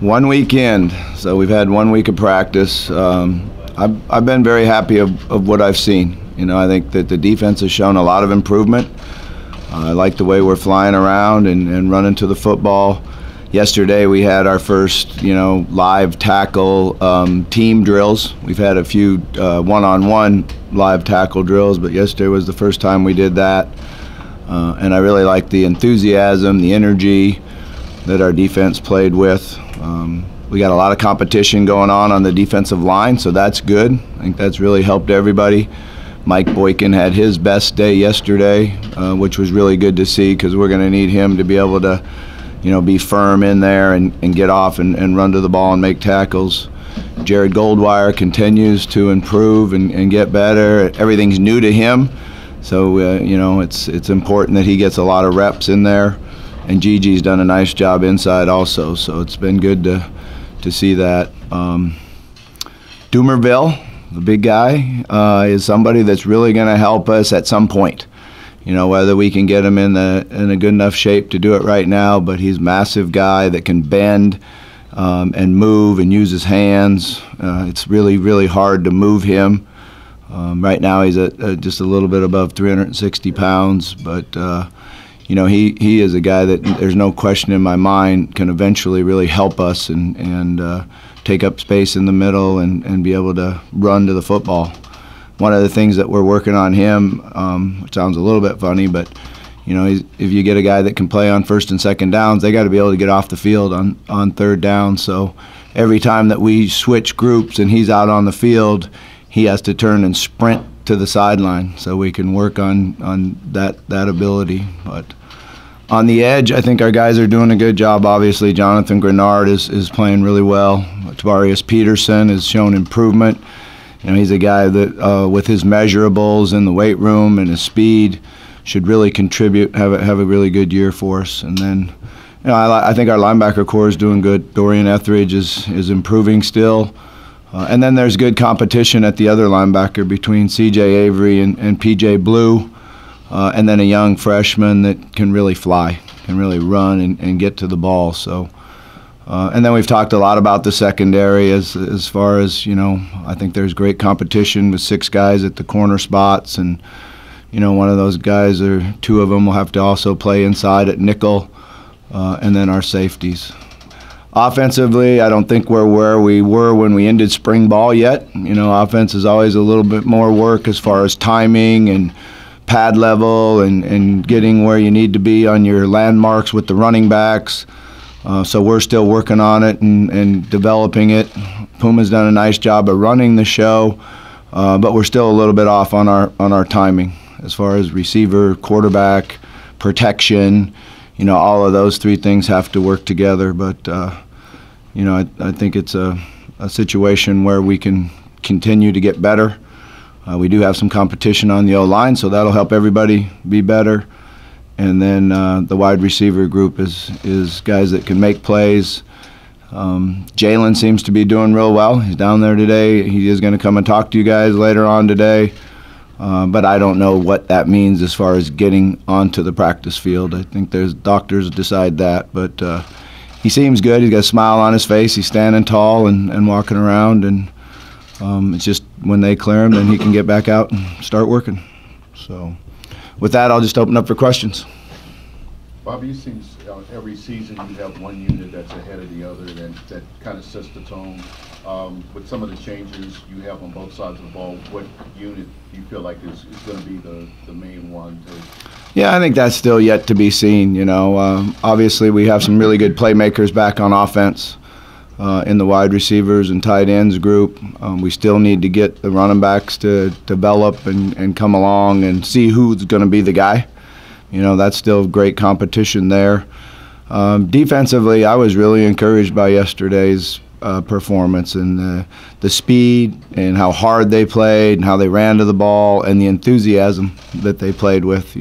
One weekend, so we've had 1 week of practice. I've been very happy of what I've seen. You know, I think that the defense has shown a lot of improvement. I like the way we're flying around and running to the football. Yesterday we had our first, live tackle team drills. We've had a few one-on-one live tackle drills, but yesterday was the first time we did that. And I really like the enthusiasm, the energy that our defense played with. We got a lot of competition going on the defensive line, so that's good. I think that's really helped everybody. Mike Boykin had his best day yesterday, which was really good to see because we're going to need him to be able to, be firm in there and get off and run to the ball and make tackles. Jared Goldwire continues to improve and get better. Everything's new to him, so it's important that he gets a lot of reps in there. And Gigi's done a nice job inside also, so it's been good to see that. Doomerville, the big guy, is somebody that's really going to help us at some point. Whether we can get him in a good enough shape to do it right now, but he's a massive guy that can bend and move and use his hands. It's really, really hard to move him. Right now he's at just a little bit above 360 pounds, but he is a guy that there's no question in my mind can eventually really help us and take up space in the middle and be able to run to the football. One of the things that we're working on him, which sounds a little bit funny, but if you get a guy that can play on first and second downs, they got to be able to get off the field on third down. So every time that we switch groups and he's out on the field, he has to turn and sprint to the sideline, so we can work on that ability. But on the edge, I think our guys are doing a good job. Obviously, Jonathan Grenard is playing really well. Tavarius Peterson has shown improvement. He's a guy that, with his measurables in the weight room and his speed, should really contribute, have a really good year for us. And then, I think our linebacker core is doing good. Dorian Etheridge is improving still. And then there's good competition at the other linebacker between C.J. Avery and P.J. Blue, and then a young freshman that can really fly, can really run and get to the ball. So, and then we've talked a lot about the secondary as far as, I think there's great competition with 6 guys at the corner spots, and, one of those guys or 2 of them will have to also play inside at nickel, and then our safeties. Offensively, I don't think we're where we were when we ended spring ball yet. Offense is always a little bit more work as far as timing and pad level and getting where you need to be on your landmarks with the running backs. So we're still working on it and developing it. Puma's done a nice job of running the show, but we're still a little bit off on our timing as far as receiver, quarterback, protection. All of those 3 things have to work together, but I think it's a situation where we can continue to get better. We do have some competition on the O-line, so that'll help everybody be better. And then the wide receiver group is guys that can make plays. Jalen seems to be doing real well. He's down there today. He is going to come and talk to you guys later on today. But I don't know what that means as far as getting onto the practice field. I think there's doctors decide that, but he seems good. He's got a smile on his face. He's standing tall and walking around, and it's just when they clear him, then he can get back out and start working. So with that, I'll just open up for questions. Bobby, it seems every season you have one unit that's ahead of the other that kind of sets the tone. With some of the changes you have on both sides of the ball, what unit do you feel like is going to be the main one? Yeah, I think that's still yet to be seen. Obviously we have some really good playmakers back on offense in the wide receivers and tight ends group. We still need to get the running backs to develop and come along and see who's going to be the guy. That's still great competition there. Defensively, I was really encouraged by yesterday's performance and the speed and how hard they played and how they ran to the ball and the enthusiasm that they played with.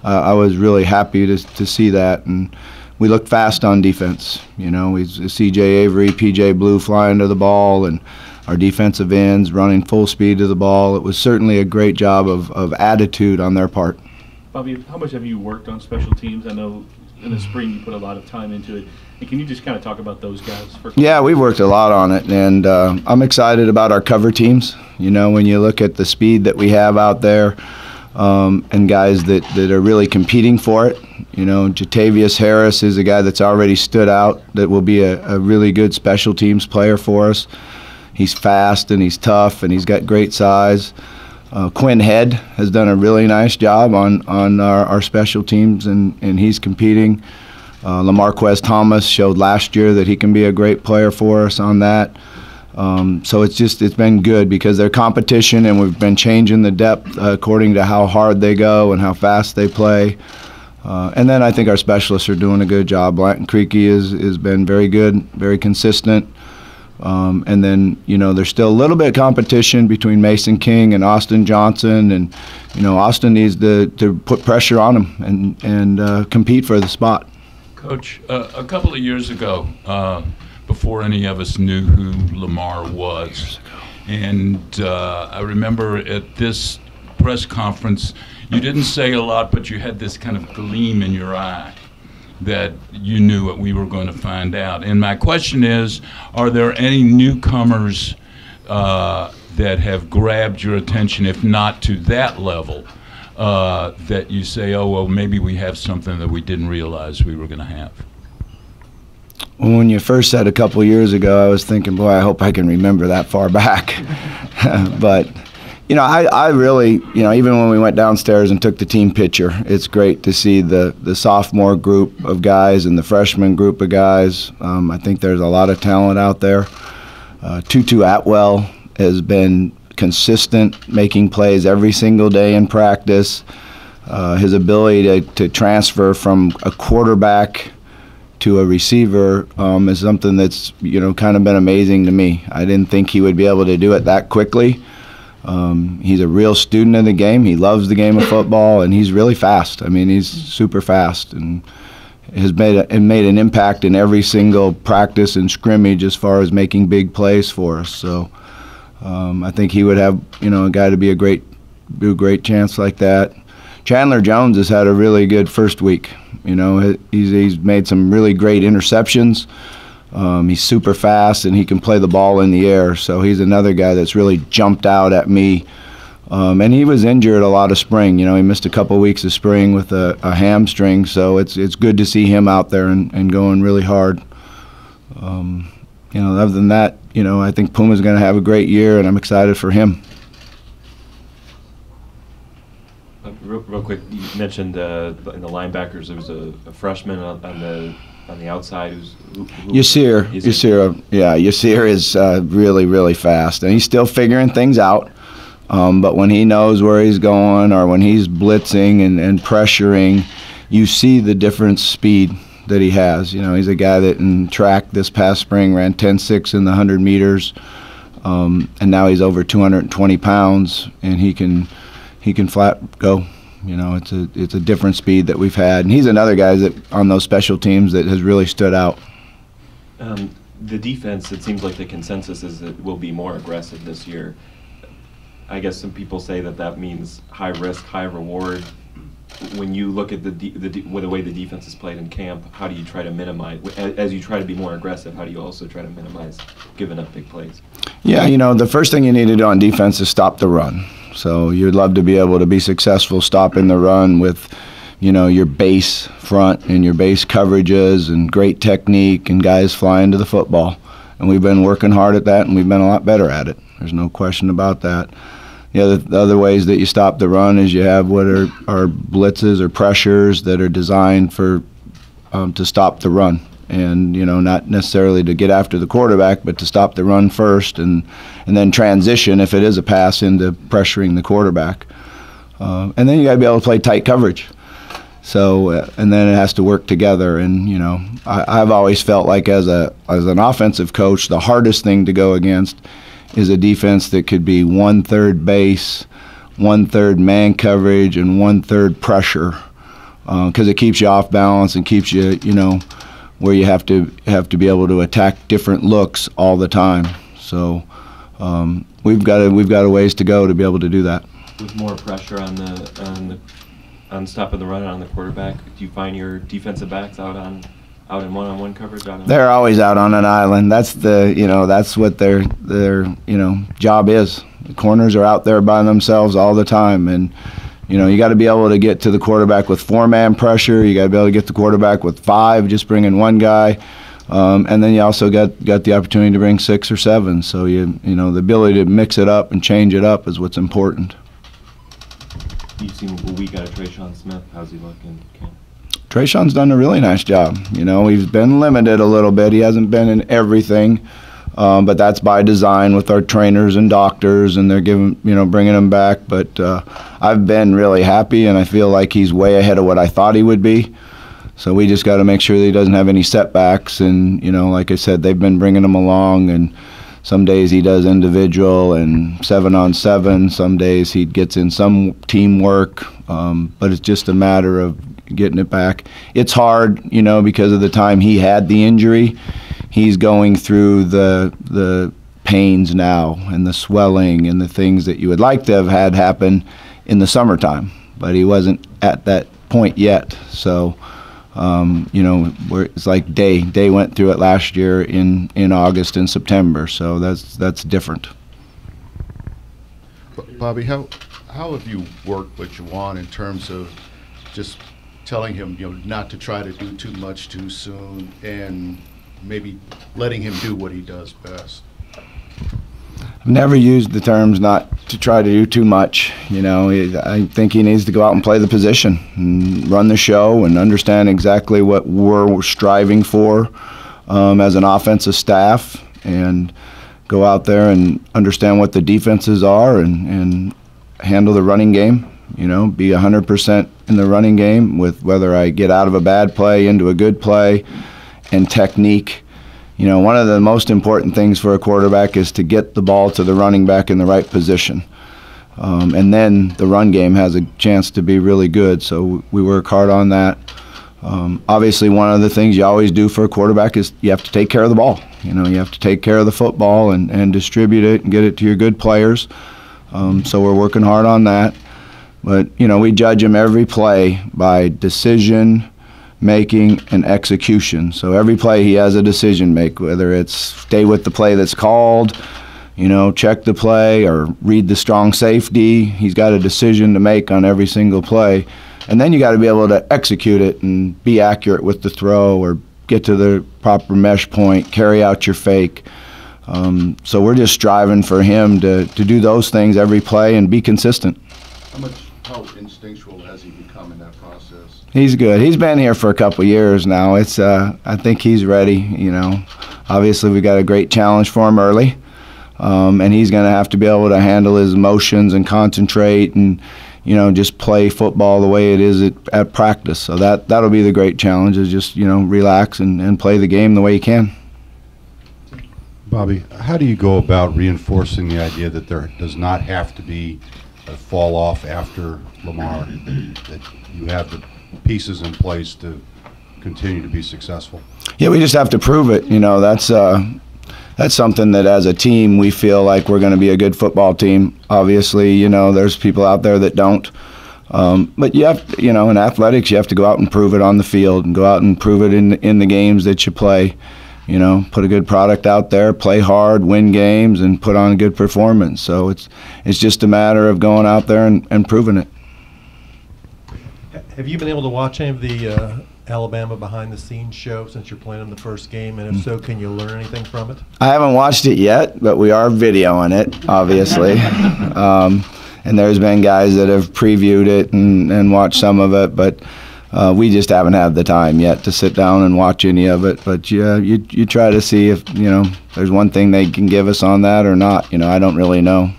I was really happy to see that, and we looked fast on defense. C.J. Avery, P.J. Blue flying to the ball, and our defensive ends running full speed to the ball. It was certainly a great job of attitude on their part. Bobby, how much have you worked on special teams? I know in the spring you put a lot of time into it. And can you just kind of talk about those guys? Yeah, we've worked a lot on it, and I'm excited about our cover teams. You know, when you look at the speed that we have out there, and guys that are really competing for it. You know, Jatavius Harris is a guy that's already stood out that will be a really good special teams player for us. He's fast and he's tough and he's got great size. Quinn Head has done a really nice job on our special teams, and he's competing. LaMarquez Thomas showed last year that he can be a great player for us on that. So it's been good because they're competition, and we've been changing the depth according to how hard they go and how fast they play. And then I think our specialists are doing a good job. Blanton Creaky has been very good, very consistent. And then, you know, there's still a little bit of competition between Mason King and Austin Johnson, and, you know, Austin needs to put pressure on him and compete for the spot. Coach, a couple of years ago, before any of us knew who Lamar was, and I remember at this press conference, you didn't say a lot, but you had this kind of gleam in your eye that you knew what we were going to find out. And my question is, are there any newcomers that have grabbed your attention, if not to that level, that you say, oh, well, maybe we have something that we didn't realize we were going to have? Well, when you first said a couple of years ago, I was thinking, boy, I hope I can remember that far back. But, you know, I really, you know, even when we went downstairs and took the team picture, it's great to see the sophomore group of guys and the freshman group of guys. I think there's a lot of talent out there. Tutu Atwell has been consistent, making plays every single day in practice. His ability to transfer from a quarterback to a receiver is something that's, you know, kind of been amazing to me. I didn't think he would be able to do it that quickly. He's a real student of the game. He loves the game of football, and he's really fast. I mean, he's super fast, and has made an impact in every single practice and scrimmage as far as making big plays for us. So I think he would have, you know, a guy to be a great chance like that. Chandler Jones has had a really good first week. You know, he's made some really great interceptions. He's super fast, and he can play the ball in the air. So he's another guy that's really jumped out at me. And he was injured a lot of spring. You know, he missed a couple weeks of spring with a hamstring. So it's good to see him out there and going really hard. You know, other than that, you know, I think Puma's going to have a great year, and I'm excited for him. Real quick, you mentioned in the linebackers there was a freshman on the outside Yasir. Yeah, Yasir is really, really fast, and he's still figuring things out. But when he knows where he's going, or when he's blitzing and pressuring, you see the different speed that he has. You know, he's a guy that in track this past spring ran 10.6 in the 100 meters, and now he's over 220 pounds, and he can flat go. You know, it's a different speed that we've had, and he's another guy that on those special teams that has really stood out. The defense, it seems like the consensus is that it will be more aggressive this year. I guess some people say that means high risk, high reward. When you look at the way the defense is played in camp, how do you try to minimize, as you try to be more aggressive, how do you also try to minimize giving up big plays? Yeah, you know, the first thing you need to do on defense is stop the run. So you'd love to be able to be successful stopping the run with, you know, your base front and your base coverages and great technique and guys flying to the football. And we've been working hard at that, and we've been a lot better at it. There's no question about that. The other ways that you stop the run is you have what are blitzes or pressures that are designed for to stop the run. And, you know, not necessarily to get after the quarterback, but to stop the run first and then transition, if it is a pass, into pressuring the quarterback. And then you got to be able to play tight coverage. So, and then it has to work together. And, you know, I've always felt like as an offensive coach, the hardest thing to go against is a defense that could be 1/3 base, 1/3 man coverage, and 1/3 pressure, because it keeps you off balance and keeps you, you know, where you have to be able to attack different looks all the time. So we've got a ways to go to be able to do that. With more pressure on stopping the run on the quarterback, do you find your defensive backs out on out in one-on-one coverage? They're always out on an island. That's that's what their job is. The corners are out there by themselves all the time, and you got to be able to get to the quarterback with 4-man pressure. You got to be able to get the quarterback with 5, just bringing one guy, and then you also got the opportunity to bring 6 or 7. So the ability to mix it up and change it up is what's important. You've seen a week out of Trayshawn Smith. How's he looking? Trayshawn's done a really nice job. He's been limited a little bit. He hasn't been in everything, but that's by design with our trainers and doctors, and they're bringing him back. But I've been really happy, and I feel like he's way ahead of what I thought he would be. So we just got to make sure that he doesn't have any setbacks. And like I said, they've been bringing him along, and some days he does individual and 7-on-7. Some days he gets in some teamwork, but it's just a matter of getting it back. It's hard, because of the time he had the injury. He's going through the pains now and the swelling and the things that you would like to have had happen in the summertime, but he wasn't at that point yet. So, it's like Day went through it last year in August and September, so that's different. Bobby, how have you worked with Juwan in terms of just telling him, not to try to do too much too soon, and maybe letting him do what he does best? I've never used the terms not to try to do too much. I think he needs to go out and play the position and run the show and understand exactly what we're striving for as an offensive staff, and go out there and understand what the defenses are and handle the running game. Be 100% in the running game, with whether I get out of a bad play into a good play, and technique. One of the most important things for a quarterback is to get the ball to the running back in the right position. And then the run game has a chance to be really good, so we work hard on that. Obviously, one of the things you always do for a quarterback is you have to take care of the ball. You have to take care of the football and distribute it and get it to your good players. So we're working hard on that. But, we judge him every play by decision making and execution. So every play he has a decision make, whether it's stay with the play that's called, check the play, or read the strong safety. He's got a decision to make on every single play. And then you got to be able to execute it and be accurate with the throw, or get to the proper mesh point, carry out your fake. So we're just striving for him to do those things every play and be consistent. How instinctual has he become in that process? He's good. He's been here for a couple of years now. I think he's ready. Obviously we got a great challenge for him early, and he's going to have to be able to handle his emotions and concentrate and just play football the way it is at practice. So that'll be the great challenge, is just relax and play the game the way you can. Bobby, how do you go about reinforcing the idea that there does not have to be a fall off after Lamar, that you have the pieces in place to continue to be successful? Yeah, we just have to prove it. That's something that as a team we feel like we're going to be a good football team. Obviously, there's people out there that don't. But you have to, in athletics, you have to go out and prove it on the field, and go out and prove it in the games that you play. Put a good product out there, play hard, win games, and put on a good performance. So it's just a matter of going out there and proving it. Have you been able to watch any of the Alabama behind-the-scenes show since you're playing in the first game? And if so, can you learn anything from it? I haven't watched it yet, but we are videoing it, obviously. And there's been guys that have previewed it and watched some of it, but we just haven't had the time yet to sit down and watch any of it. But yeah, you try to see if there's one thing they can give us on that or not. I don't really know.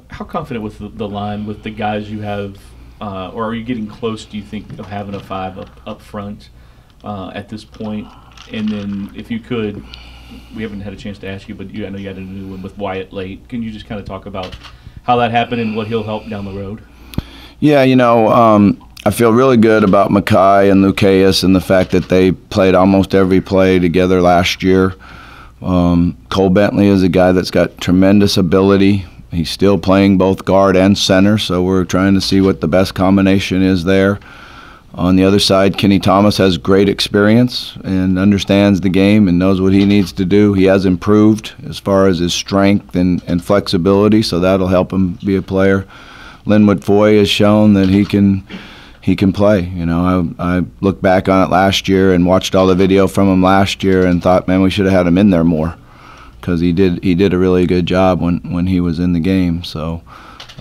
How confident with the line, with the guys you have, or are you getting close, do you think, of having a 5 up front at this point? And then if you could, we haven't had a chance to ask you, but I know you had a new one with Wyatt late. Can you just kind of talk about how that happened and what he'll help down the road? Yeah, I feel really good about Makai and Lucas and the fact that they played almost every play together last year. Cole Bentley is a guy that's got tremendous ability. He's still playing both guard and center, so we're trying to see what the best combination is there. On the other side, Kenny Thomas has great experience and understands the game and knows what he needs to do. He has improved as far as his strength and flexibility, so that'll help him be a player. Linwood Foy has shown that he can play. You know, I looked back on it last year and watched all the video from him last year and thought, man, we should have had him in there more, because he did a really good job when he was in the game. So,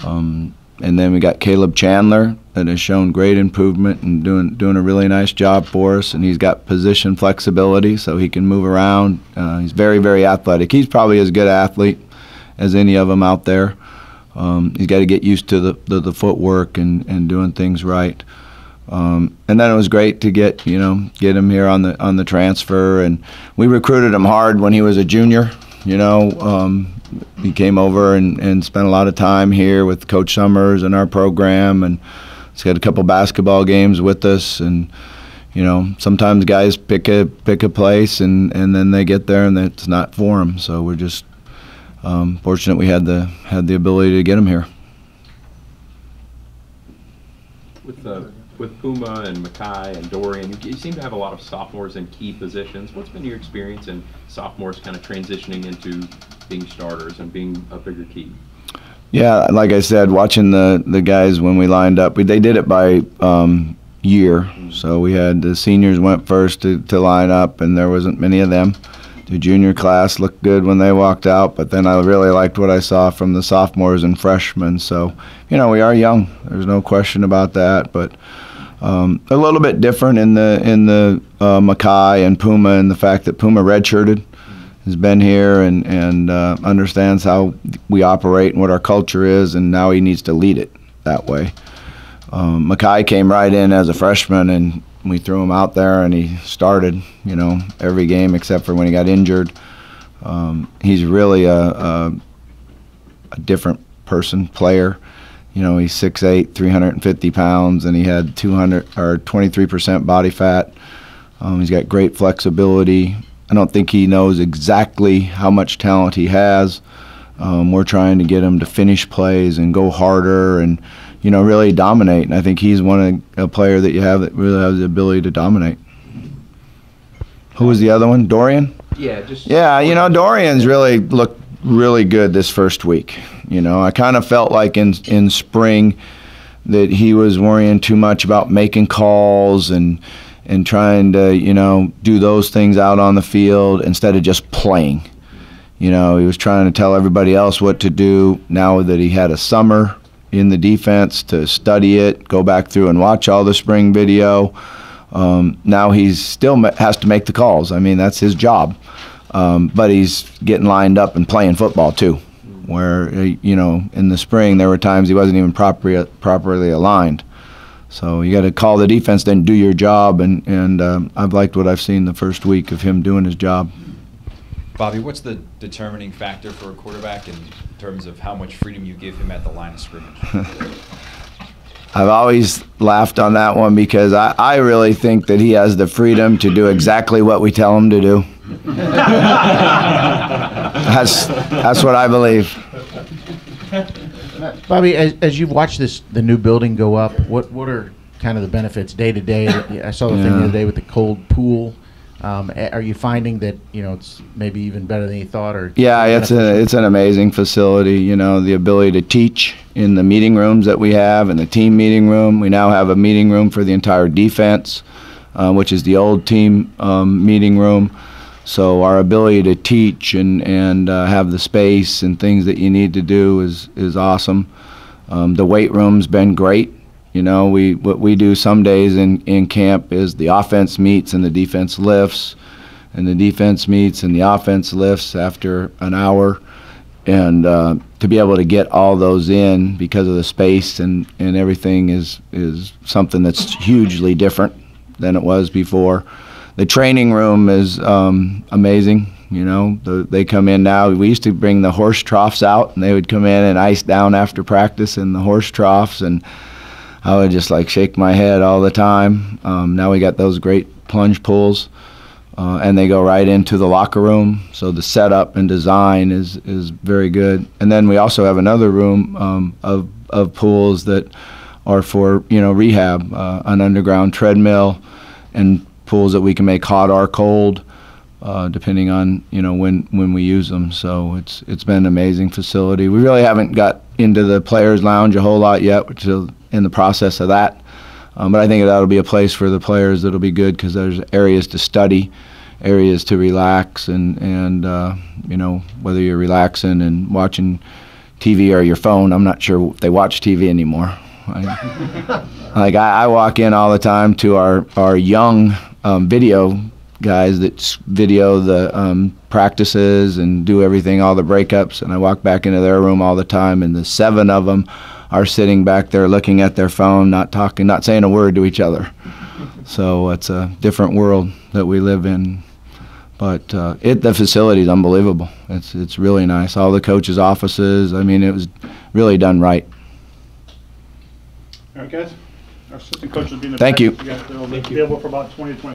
and then we got Caleb Chandler that has shown great improvement and doing a really nice job for us, and he's got position flexibility, so he can move around. He's very, very athletic. He's probably as good an athlete as any of them out there. He's got to get used to the footwork and doing things right. And then it was great to get him here on the transfer, and we recruited him hard when he was a junior. He came over and spent a lot of time here with Coach Summers and our program, and he's got a couple basketball games with us. And sometimes guys pick a place and then they get there and it's not for them. So we're just fortunate we had the ability to get him here. With Puma and Mackay and Dorian, you seem to have a lot of sophomores in key positions. What's been your experience in sophomores kind of transitioning into being starters and being a bigger key? Yeah, like I said, watching the guys when we lined up, they did it by year. So we had the seniors went first to line up, and there wasn't many of them. The junior class looked good when they walked out, but then I really liked what I saw from the sophomores and freshmen. So, we are young. There's no question about that, but a little bit different in the Mackay and Puma, and the fact that Puma redshirted, has been here and understands how we operate and what our culture is, and now he needs to lead it that way. Mackay came right in as a freshman, and we threw him out there, and he started, every game except for when he got injured. He's really a different player. He's 6'8", 350 pounds, and he had 23% body fat. He's got great flexibility. I don't think he knows exactly how much talent he has. We're trying to get him to finish plays and go harder and, really dominate. And I think he's a player that you have that really has the ability to dominate. Who was the other one? Dorian? Yeah, Dorian's really looked really good this first week. I kind of felt like in spring that he was worrying too much about making calls and trying to, do those things out on the field instead of just playing. He was trying to tell everybody else what to do. Now that he had a summer in the defense to study it, go back through and watch all the spring video, now he still has to make the calls. I mean, that's his job. But he's getting lined up and playing football too, where, in the spring there were times he wasn't even properly aligned. So you got to call the defense, then do your job, and I've liked what I've seen the first week of him doing his job. Bobby, what's the determining factor for a quarterback in terms of how much freedom you give him at the line of scrimmage? I've always laughed on that one because I really think that he has the freedom to do exactly what we tell him to do. That's what I believe. Bobby, as you've watched the new building go up, what are kind of the benefits day to day? I saw the thing the other day with the cold pool. Are you finding that it's maybe even better than you thought? Or yeah, it's an amazing facility. The ability to teach in the meeting rooms that we have, in the team meeting room. We now have a meeting room for the entire defense, which is the old team meeting room. So our ability to teach and have the space and things that you need to do is awesome. The weight room's been great. What we do some days in camp is the offense meets and the defense lifts, and the defense meets and the offense lifts after an hour. And to be able to get all those in because of the space and everything is something that's hugely different than it was before. The training room is amazing. They come in now. We used to bring the horse troughs out, and they would come in and ice down after practice in the horse troughs, and I would just shake my head all the time. Now we got those great plunge pools, and they go right into the locker room. So the setup and design is very good. And then we also have another room of pools that or for, you know, rehab, an underground treadmill, and pools that we can make hot or cold, depending on, you know, when we use them. So it's been an amazing facility. We really haven't got into the players' lounge a whole lot yet. We're still in the process of that. But I think that'll be a place for the players that'll be good, because there's areas to study, areas to relax, and you know, whether you're relaxing and watching TV or your phone. I'm not sure if they watch TV anymore. Like I walk in all the time to our young video guys that video the practices and do everything, all the breakups, and I walk back into their room all the time, and the 7 of them are sitting back there looking at their phone, not talking, not saying a word to each other. So it's a different world that we live in. But the facility is unbelievable. It's really nice. All the coaches' offices, I mean, it was really done right. All right, guys. Our assistant coach will be in the Thank back. you. You guys will be available for about 20 to 25